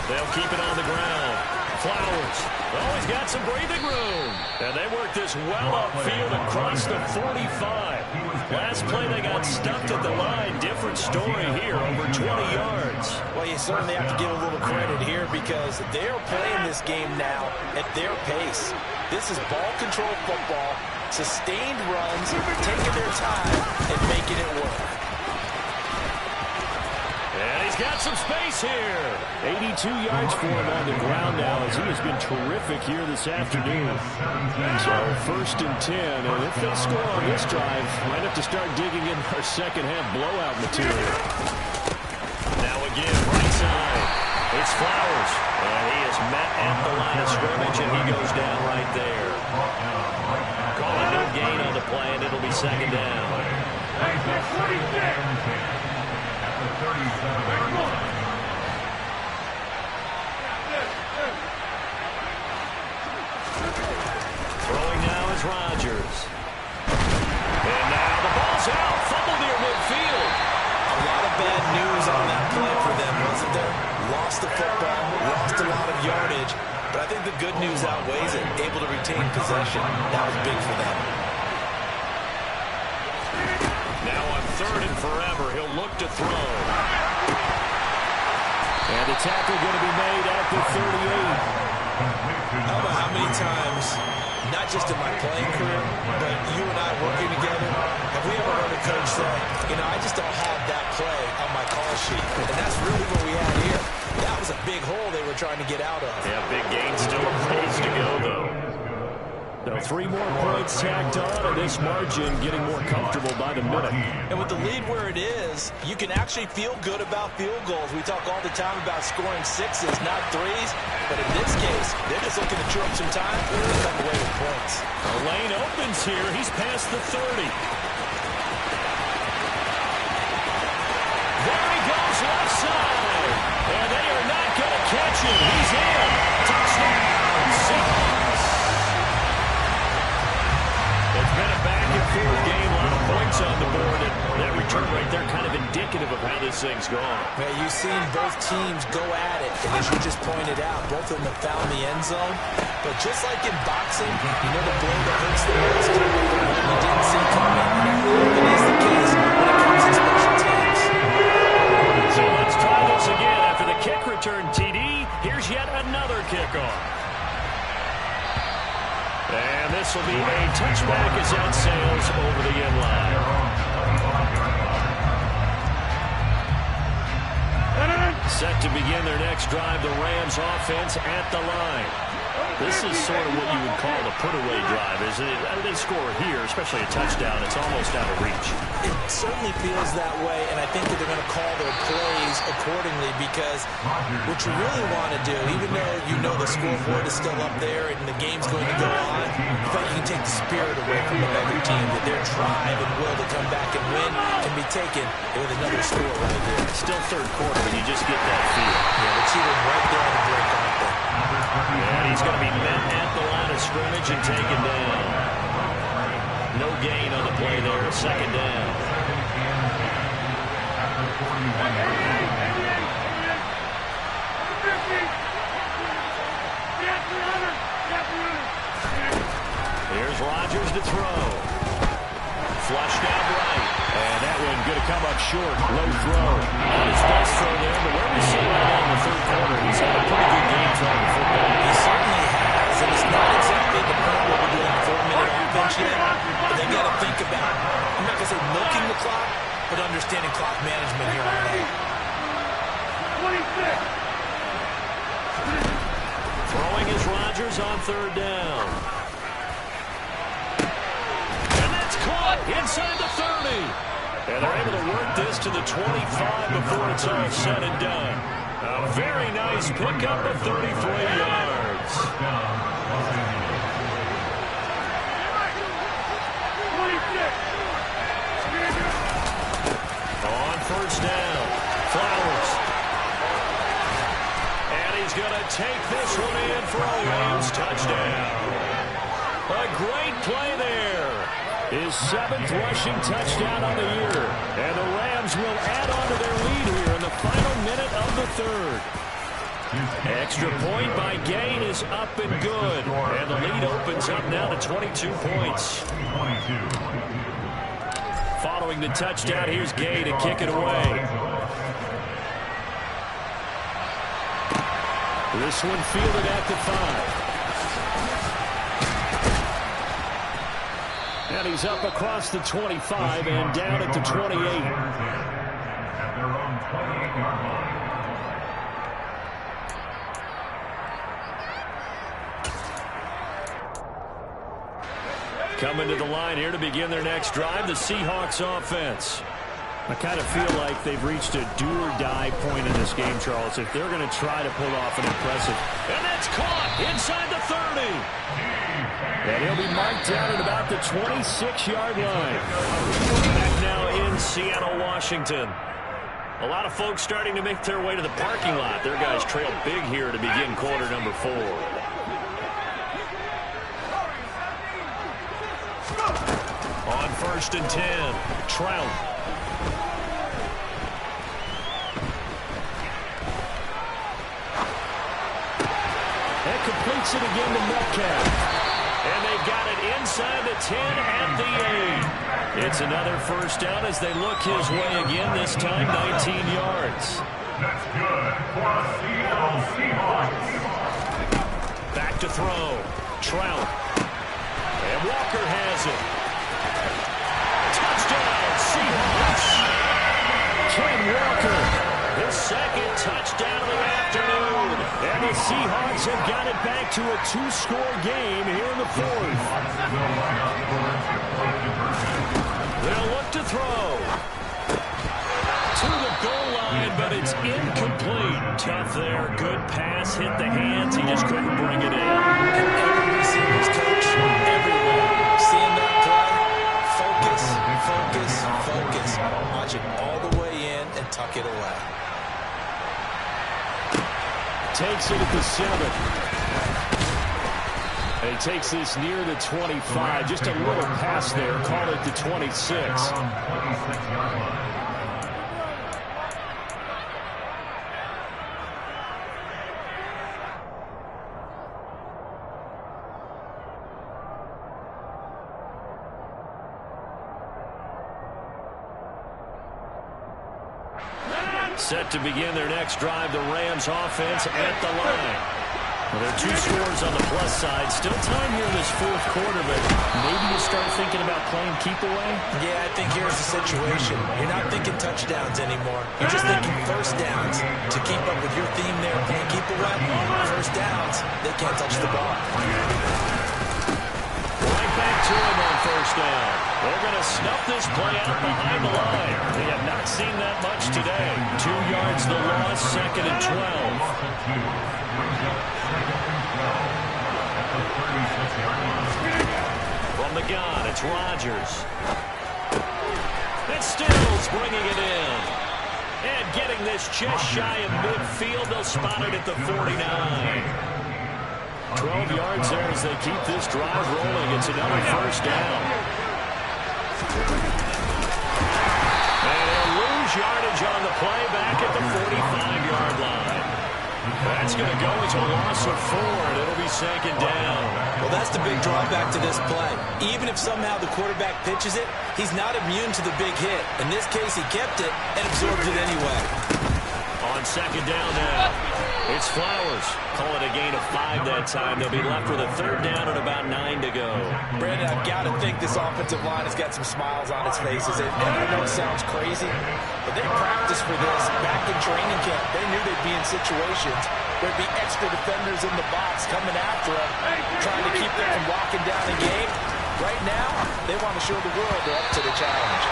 A: They'll keep it on the ground. Flowers. Oh, he's got some breathing room. And they work this well upfield across the 45. Last play, they got stumped at the line. Different story here, over 20 yards.
B: Well, you certainly have to give a little credit here because they're playing this game now at their pace. This is ball control football, sustained runs, taking their time, and making it work.
A: And he's got some space here.
C: 82 yards for him on the ground now as he has been terrific here this afternoon. So 1st and 10, and if they score on this drive, might have to start digging in our second half blowout material.
A: Now again, right side. It's Flowers. And he is met at the line of scrimmage, and he goes down right there. Calling no gain on the play, and it'll be 2nd down. Throwing now is Rodgers. And now the ball's out. Fumble near midfield.
B: A lot of bad news on that play for them, wasn't there? Lost the football, lost a lot of yardage, but I think the good news outweighs it. Able to retain possession. That was big for them.
A: Now on 3rd and forever, he'll look to throw.
C: And the tackle going to be made at the 38.
B: I don't know how many times, not just in my playing career, but you and I working together, have we ever heard a coach say, you know, I just don't have that play on my call sheet. And that's really what we had here. That was a big hole they were trying to get out of.
A: Yeah, big gain, still a ways to go, though.
C: So 3 more points tacked on, and this margin getting more comfortable by the minute.
B: And with the lead where it is, you can actually feel good about field goals. We talk all the time about scoring 6s, not 3s. But in this case, they're just looking to chew up some time and come away with points.
A: The lane opens here. He's past the 30. There he goes, left side. And they are not going to catch him. He's in. Touchdown, Seahawks. It's been a back-and-forth game. A lot of points on return right there, kind of indicative of how this thing's gone.
B: Man, you've seen both teams go at it, and as you just pointed out, both of them have found the end zone. But just like in boxing, you know the blow that hurts the most, the one you didn't see coming, and that often is the case when it comes to special teams.
A: So let's try this again. After the kick return TD, here's yet another kickoff. And this will be a touchback as that sails over the end line. Set to begin their next drive, the Rams offense at the line. This is sort of what you would call the put-away drive, isn't it? They score here, especially a touchdown. It's almost out of reach.
B: It certainly feels that way, and I think that they're going to call their plays accordingly because what you really want to do, even though you know the scoreboard is still up there and the game's going to go on, in fact, you can take the spirit away from the other team, that their drive and will to come back and win can be taken with another score right here.
A: Still third quarter, but you just get that feel.
B: Yeah, but see them right there on the break, aren't they?
A: And he's going to be met at the line of scrimmage and taken down. No gain on the play there. Second down. Here's Rodgers to throw. Flushed out right. And that one going to come up short. Low throw. Not his best throw there, but where we see right now in the third quarter, he's had a pretty good game throwing football.
B: He certainly has, and it's not exactly the point where we're doing 4-minute offense yet, but they've got to think about, I'm not going to say milking the clock, but understanding clock management here on out.
A: 26. Throwing is Rodgers on third down. And that's caught inside the 30. And they're able to work this to the 25 before it's all said and done. A very nice pickup of 33 yards. On first down, Flowers. And he's going to take this one in for a Rams touchdown. A great play there. His 7th rushing touchdown on the year. And the Rams will add on to their lead here in the final minute of the third. Extra point by Gain is up and good. And the lead opens up now to 22 points. Following the touchdown, here's Gay to kick it away. This one fielded at the 5. And he's up across the 25 and down at the 28.
D: At their own 28-yard line.
A: Coming to the line here to begin their next drive, the Seahawks offense.
C: I kind of feel like they've reached a do-or-die point in this game, Charles, if they're going to try to pull off an impressive.
A: And that's caught inside the 30.
C: And he'll be marked down at about the 26-yard line.
A: Back now in Seattle, Washington. A lot of folks starting to make their way to the parking lot. Their guys trail big here to begin quarter number 4. On first and 10, Trout.
C: And completes it again to Metcalf.
A: And they've got it inside the 10 at the 8. It's another first down as they look his way again, this time 19 yards.
D: That's good for a Seattle Seahawks.
A: Back to throw. Trout. And Walker has it. Touchdown, Seahawks. Ken Walker, his second touchdown of the afternoon.
C: And the Seahawks have got it back to a 2-score game here in the 4th.
A: They'll look to throw. To the goal line, but it's incomplete. Tough there. Good pass. Hit the hands. He just couldn't bring it in.
B: Every receiver's coach, everywhere. Seeing that play, focus, focus, focus. Watch it all the way in and tuck it away.
C: Takes it at the 7. He takes this near the 25. Just a little pass there. Call it the 26. Set to begin their next drive, the Rams offense at the line. Well, there are 2 scores on the plus side. Still time here in this fourth quarter, but maybe you start thinking about playing keep away?
B: Yeah, I think here's the situation. You're not thinking touchdowns anymore. You're just thinking first downs. To keep up with your theme there, playing keep away, first downs, they can't touch the ball.
A: Right back to him on first down. They're going to snuff this play out behind the line. They have not seen that much today. 2 yards the loss, 2nd and 12. From the gun, it's Rodgers. And Stills bringing it in. And getting this just shy of midfield. They'll spot it at the 49.
C: 12 yards there as they keep this drive rolling. It's another first down.
A: And they'll lose yardage on the play back at the 45-yard line. That's going to go as a loss of 4, and it'll be 2nd down.
B: Well, that's the big drawback to this play. Even if somehow the quarterback pitches it, he's not immune to the big hit. In this case, he kept it and absorbed it anyway.
A: On 2nd down now, it's Flowers. Call it a gain of 5 that time. They'll be left with a 3rd down and about 9 to go.
B: Brandon, I've got to think this offensive line has got some smiles on its faces. And I know it sounds crazy, but they practiced for this back in training camp. They knew they'd be in situations where there'd be extra defenders in the box coming after them, trying to keep them from locking down the game. Right now, they want to show the world they're up to the challenge.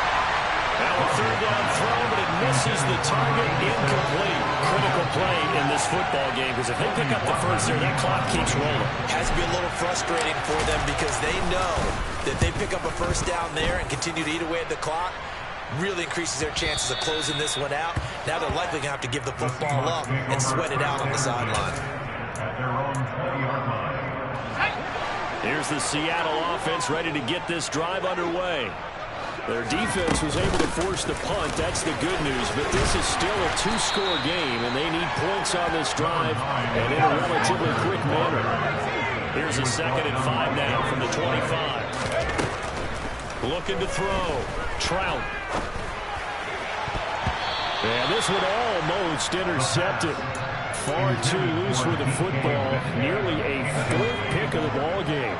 A: Now a 3rd down throw, but it misses the target, incomplete. Critical play in this football game, because if they pick up the first there, that clock keeps rolling.
B: Has to be a little frustrating for them because they know that they pick up a first down there and continue to eat away at the clock, really increases their chances of closing this one out. Now they're likely going to have to give the football up and sweat it out on the sideline.
C: Here's the Seattle offense ready to get this drive underway. Their defense was able to force the punt. That's the good news. But this is still a 2-score game, and they need points on this drive and in a relatively quick manner.
A: Here's a 2nd and 5 now from the 25. Looking to throw. Trout.
C: And this one almost intercepted. Far too loose with the football. Nearly a 4th pick of the ball game.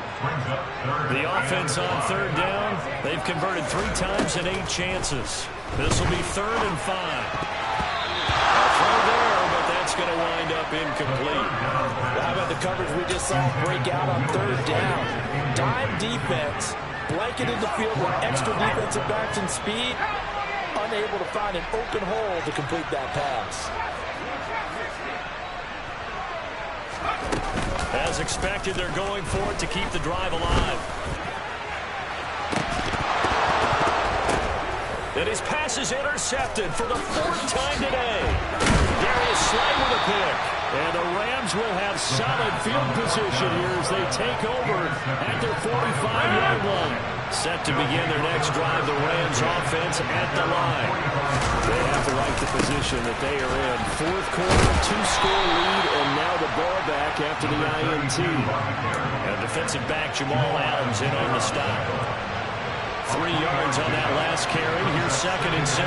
A: The offense on 3rd down. They've converted 3 times and 8 chances. This will be 3rd and 5. A throw there, but that's going to wind up incomplete.
B: Well, how about the coverage we just saw break out on 3rd down? Dime defense, blanketed the field with extra defensive backs and speed, unable to find an open hole to complete that pass.
A: As expected, they're going for it to keep the drive alive. And his pass is intercepted for the 4th time today. Darius Slay with a pick.
C: And the Rams will have solid field position here as they take over at their 45-yard line.
A: Set to begin their next drive, the Rams offense at the line.
C: They have to like the position that they are in. 4th quarter, 2-score lead, and now the ball back after the INT.
A: And defensive back Jamal Adams in on the stop. 3 yards on that last carry. Here's 2nd and 7.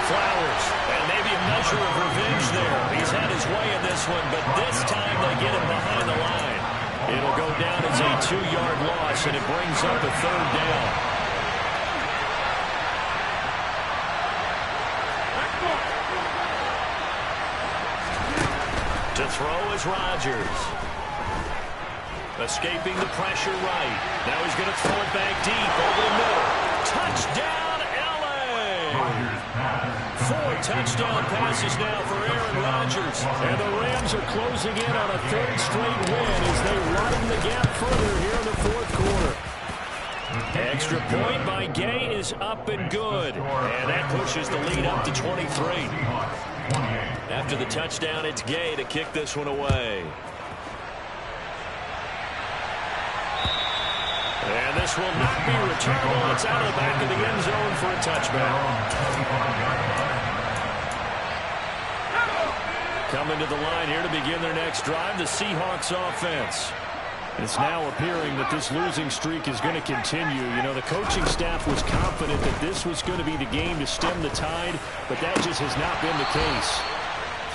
A: Flowers. And maybe a measure of revenge there. He's had his way in this one, but this time they get him behind the line. It'll go down as a 2-yard loss, and it brings up a 3rd down. To throw is Rodgers. Escaping the pressure right. Now he's going to throw it back deep over the middle. Touchdown, L.A. 4 touchdown passes now for Aaron Rodgers.
C: And the Rams are closing in on a 3rd straight win as they widen the gap further here in the 4th quarter.
A: Extra point by Gay is up and good. And that pushes the lead up to 23. After the touchdown, it's Gay to kick this one away. And this will not be returnable. It's out of the back of the end zone for a touchback. Coming to the line here to begin their next drive, the Seahawks offense. It's now appearing that this losing streak is going to continue. You know, the coaching staff was confident that this was going to be the game to stem the tide, but that just has not been the case.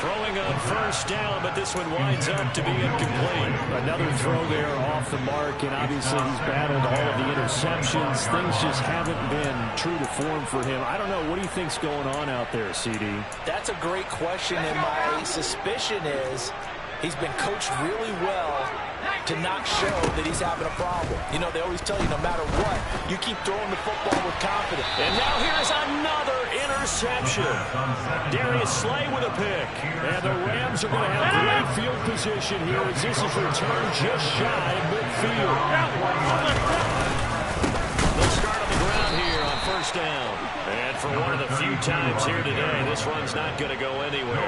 A: Throwing on first down, but this one winds up to be incomplete. Another throw there off the mark, and obviously he's battled all of the interceptions. Things just haven't been true to form for him. I don't know. What do you think's going on out there, CD?
B: That's a great question, and my suspicion is he's been coached really well to not show that he's having a problem. You know, they always tell you no matter what, you keep throwing the football with confidence.
A: And now here's another interception. Darius Slay with a pick. And the Rams are going to have great field position here as this is returned just shy of midfield. They'll start on the ground here on first down. And for one of the few times here today, this run's not going to go anywhere.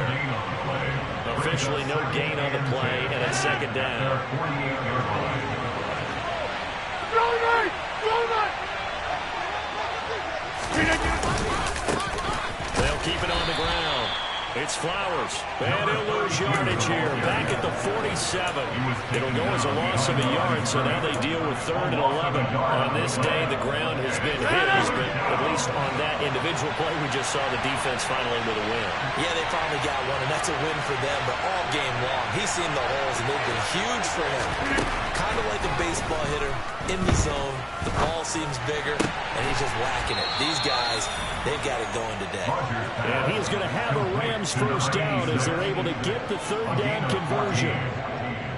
A: Officially no gain on the play, and it's second down. They'll keep it on the ground. It's Flowers, and he'll lose yardage here. Back at the 47. It'll go as a loss of a yard, so now they deal with 3rd and 11. On this day, the ground has been his, but at least on that individual play, we just saw the defense finally with a win.
B: Yeah, they finally got one, and that's a win for them, but all game long, he's seen the holes, and they've been huge for him. Kind of like a baseball hitter in the zone. The ball seems bigger, and he's just whacking it. These guys, they've got it going today.
A: And he's going to have a Rams first down as they're able to get the 3rd down conversion.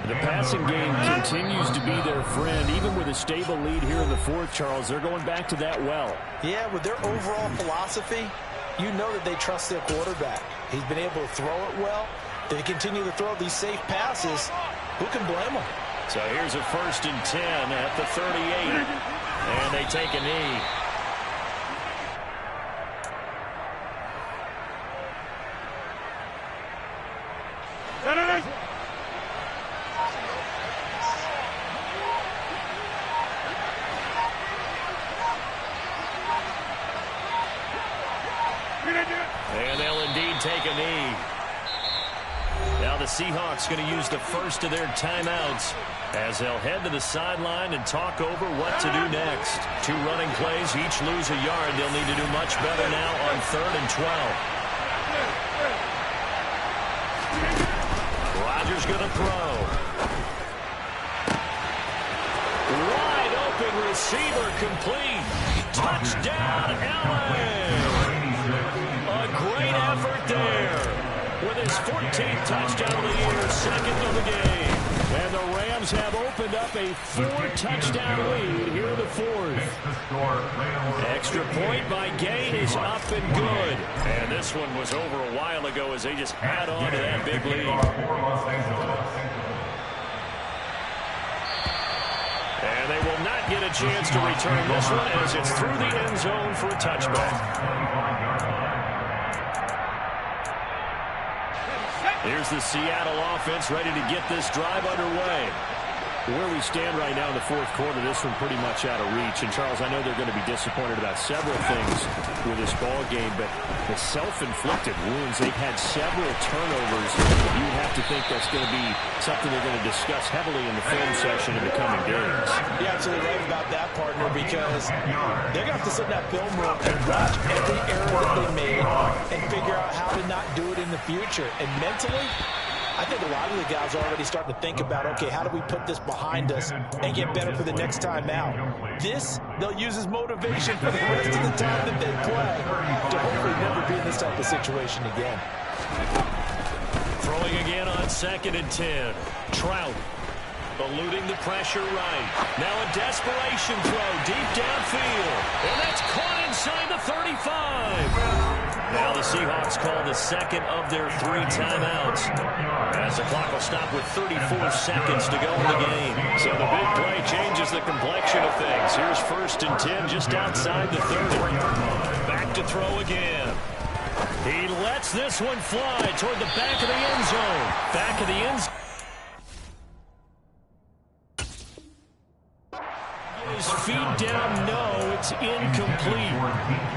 A: The passing game continues to be their friend. Even with a stable lead here in the 4th, Charles, they're going back to that well.
B: Yeah, with their overall philosophy, you know that they trust their quarterback. He's been able to throw it well. They continue to throw these safe passes. Who can blame them?
A: So here's a 1st and 10 at the 38. And they take a knee. And they'll indeed take a knee. Now the Seahawks going to use the first of their timeouts as they'll head to the sideline and talk over what to do next. 2 running plays, each lose a yard. They'll need to do much better now on 3rd and 12. Rodgers going to throw. Wide open receiver complete. Touchdown, Allen. A great effort there. With his 14th touchdown of the year, 2nd of the game. And the Rams have opened up a 4-touchdown lead here in the 4th. Extra point by Gay is up and good. And this one was over a while ago as they just add on to that big lead. And they will not get a chance to return this one as it's through the end zone for a touchback. Here's the Seattle offense ready to get this drive underway. Where we stand right now in the 4th quarter, this one pretty much out of reach. And, Charles, I know they're going to be disappointed about several things with this ball game, but the self-inflicted wounds, they've had several turnovers. You'd have to think that's going to be something they're going to discuss heavily in the film session in the coming days.
B: You're absolutely right about that, partner, because they're going to have to sit in that film room and watch every error that they made and figure out how to not do it in the future. And mentally, I think a lot of the guys are already starting to think about, okay, how do we put this behind us and get better for the next time out? This, they'll use as motivation for the rest of the time that they play to hopefully never be in this type of situation again.
A: Throwing again on 2nd and 10. Trout eluding the pressure right. Now a desperation throw deep downfield. And that's caught inside the 35. Now the Seahawks call the 2nd of their 3 timeouts as the clock will stop with 34 seconds to go in the game. So the big play changes the complexion of things. Here's 1st and 10 just outside the 30. Back to throw again. He lets this one fly toward the back of the end zone. Back of the end zone. His feet down, no, it's incomplete.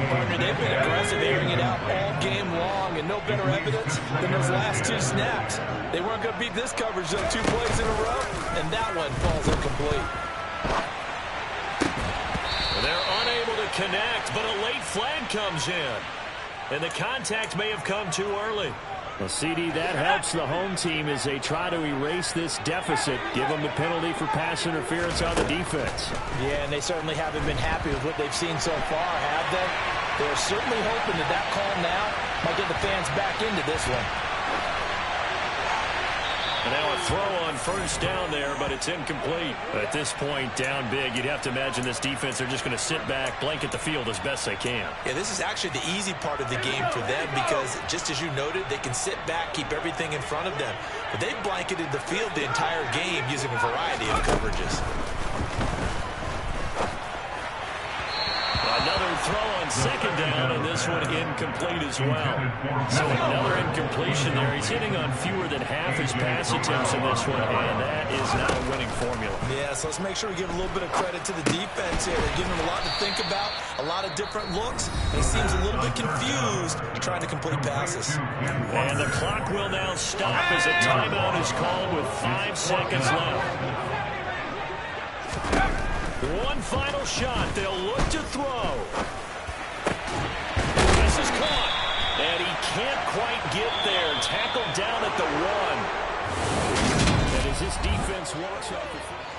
B: Partner, they've been aggressive, airing it out all game long, and no better evidence than those last 2 snaps. They weren't going to beat this coverage, though, 2 plays in a row, and that one falls incomplete.
A: They're unable to connect, but a late flag comes in. And the contact may have come too early.
C: Well, CD, that helps the home team as they try to erase this deficit. Give them the penalty for pass interference on the defense.
B: Yeah, and they certainly haven't been happy with what they've seen so far, have they? They're certainly hoping that that call now might get the fans back into this one.
A: And now a throw on first down there, but it's incomplete.
C: At this point, down big, you'd have to imagine this defense, they're just going to sit back, blanket the field as best they can.
B: Yeah, this is actually the easy part of the game for them because, just as you noted, they can sit back, keep everything in front of them. But they've blanketed the field the entire game using a variety of coverages.
A: Another throw on second down, and this one incomplete as well. So another incompletion there. He's hitting on fewer than half his pass attempts in this one, and that is not a winning formula.
B: Yeah, so let's make sure we give a little bit of credit to the defense here. They're giving him a lot to think about, a lot of different looks. He seems a little bit confused trying to complete passes.
A: And the clock will now stop as a timeout is called with 5 seconds left. One final shot. They'll look to throw. This is caught. And he can't quite get there. Tackled down at the 1.
C: And as this defense walks off the field.